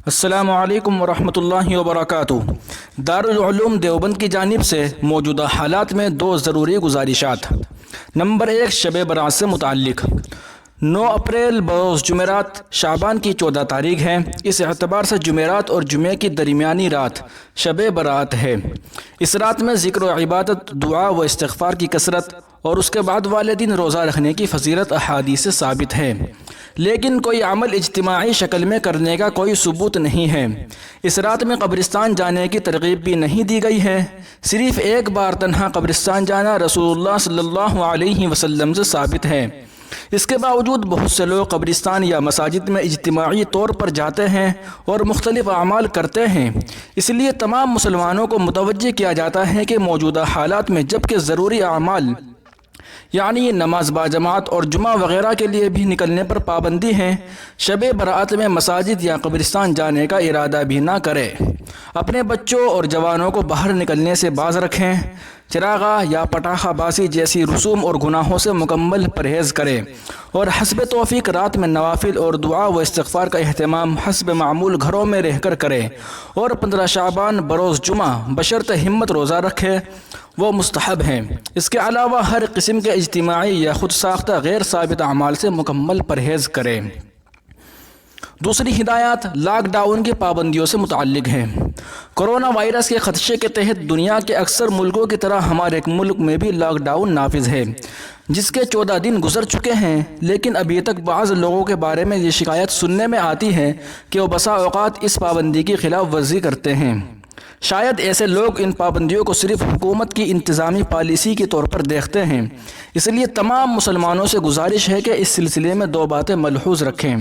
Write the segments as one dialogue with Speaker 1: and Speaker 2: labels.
Speaker 1: السلام علیکم ورحمۃ اللہ وبرکاتہ۔ دارالعلوم دیوبند کی جانب سے موجودہ حالات میں دو ضروری گزارشات۔ نمبر 1، شب برات سے متعلق۔ 9 اپریل بروز جمعرات شعبان کی 14 تاریخ ہے۔ اس اعتبار سے جمعرات اور جمعے کی درمیانی رات شب برات ہے۔ اس رات میں ذکر و عبادت، دعا و استغفار کی کثرت اور اس کے بعد والے دن روزہ رکھنے کی فضیلت احادیث سے ثابت ہے، لیکن کوئی عمل اجتماعی شکل میں کرنے کا کوئی ثبوت نہیں ہے۔ اس رات میں قبرستان جانے کی ترغیب بھی نہیں دی گئی ہے۔ صرف ایک بار تنہا قبرستان جانا رسول اللہ صلی اللہ علیہ وسلم سے ثابت ہے۔ اس کے باوجود بہت سے لوگ قبرستان یا مساجد میں اجتماعی طور پر جاتے ہیں اور مختلف اعمال کرتے ہیں۔ اس لیے تمام مسلمانوں کو متوجہ کیا جاتا ہے کہ موجودہ حالات میں جبکہ ضروری اعمال یعنی نماز باجماعت اور جمعہ وغیرہ کے لیے بھی نکلنے پر پابندی ہے، شب برات میں مساجد یا قبرستان جانے کا ارادہ بھی نہ کرے۔ اپنے بچوں اور جوانوں کو باہر نکلنے سے باز رکھیں۔ چراغاں یا پٹاخہ بازی جیسی رسوم اور گناہوں سے مکمل پرہیز کریں اور حسب توفیق رات میں نوافل اور دعا و استغفار کا اہتمام حسب معمول گھروں میں رہ کر کریں اور 15 شعبان بروز جمعہ بشرط ہمت روزہ رکھیں، وہ مستحب ہیں۔ اس کے علاوہ ہر قسم کے اجتماعی یا خود ساختہ غیر ثابت اعمال سے مکمل پرہیز کریں۔ دوسری ہدایات لاک ڈاؤن کی پابندیوں سے متعلق ہیں۔ کرونا وائرس کے خدشے کے تحت دنیا کے اکثر ملکوں کی طرح ہمارے ملک میں بھی لاک ڈاؤن نافذ ہے، جس کے 14 دن گزر چکے ہیں، لیکن ابھی تک بعض لوگوں کے بارے میں یہ شکایت سننے میں آتی ہے کہ وہ بسا اوقات اس پابندی کی خلاف ورزی کرتے ہیں۔ شاید ایسے لوگ ان پابندیوں کو صرف حکومت کی انتظامی پالیسی کے طور پر دیکھتے ہیں۔ اس لیے تمام مسلمانوں سے گزارش ہے کہ اس سلسلے میں 2 باتیں ملحوظ رکھیں۔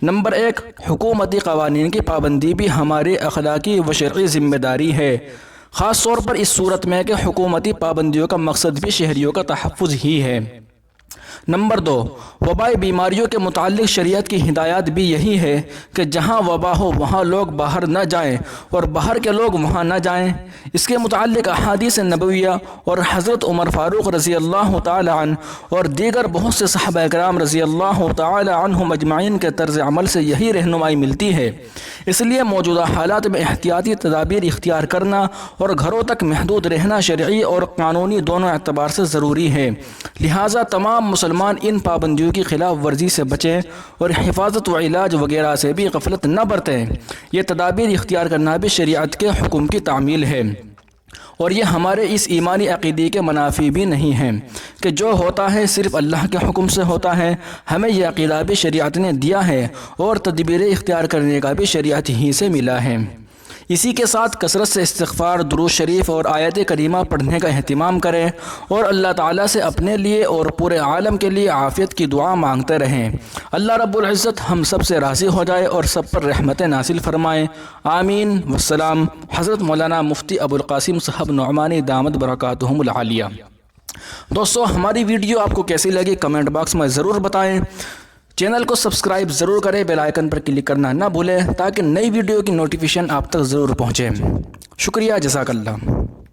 Speaker 1: نمبر 1، حکومتی قوانین کی پابندی بھی ہماری اخلاقی و شرعی ذمہ داری ہے، خاص طور پر اس صورت میں کہ حکومتی پابندیوں کا مقصد بھی شہریوں کا تحفظ ہی ہے۔ نمبر 2، وبائی بیماریوں کے متعلق شریعت کی ہدایات بھی یہی ہے کہ جہاں وبا ہو وہاں لوگ باہر نہ جائیں اور باہر کے لوگ وہاں نہ جائیں۔ اس کے متعلق احادیث نبویہ اور حضرت عمر فاروق رضی اللہ تعالی عنہ اور دیگر بہت سے صحابہ کرام رضی اللہ تعالی عنہم اجمعین کے طرز عمل سے یہی رہنمائی ملتی ہے۔ اس لیے موجودہ حالات میں احتیاطی تدابیر اختیار کرنا اور گھروں تک محدود رہنا شرعی اور قانونی دونوں اعتبار سے ضروری ہے، لہٰذا تمام مسلمان ان پابندیوں کی خلاف ورزی سے بچیں اور حفاظت و علاج وغیرہ سے بھی غفلت نہ برتیں۔ یہ تدابیر اختیار کرنا بھی شریعت کے حکم کی تعمیل ہے، اور یہ ہمارے اس ایمانی عقیدے کے منافی بھی نہیں ہے کہ جو ہوتا ہے صرف اللہ کے حکم سے ہوتا ہے۔ ہمیں یہ عقیدہ بھی شریعت نے دیا ہے اور تدبیریں اختیار کرنے کا بھی شریعت ہی سے ملا ہے۔ اسی کے ساتھ کثرت سے استغفار، درود شریف اور آیت کریمہ پڑھنے کا اہتمام کریں اور اللہ تعالیٰ سے اپنے لیے اور پورے عالم کے لیے عافیت کی دعا مانگتے رہیں۔ اللہ رب العزت ہم سب سے راضی ہو جائے اور سب پر رحمت نازل فرمائے، آمین والسلام۔ حضرت مولانا مفتی ابوالقاسم صاحب نعمانی دامت برکاتہم العالیہ۔ دوستو، ہماری ویڈیو آپ کو کیسی لگی کمنٹ باکس میں ضرور بتائیں۔ چینل کو سبسکرائب ضرور کریں، بیل آئیکن پر کلک کرنا نہ بھولیں تاکہ نئی ویڈیو کی نوٹیفیکیشن آپ تک ضرور پہنچے۔ شکریہ، جزاک اللہ۔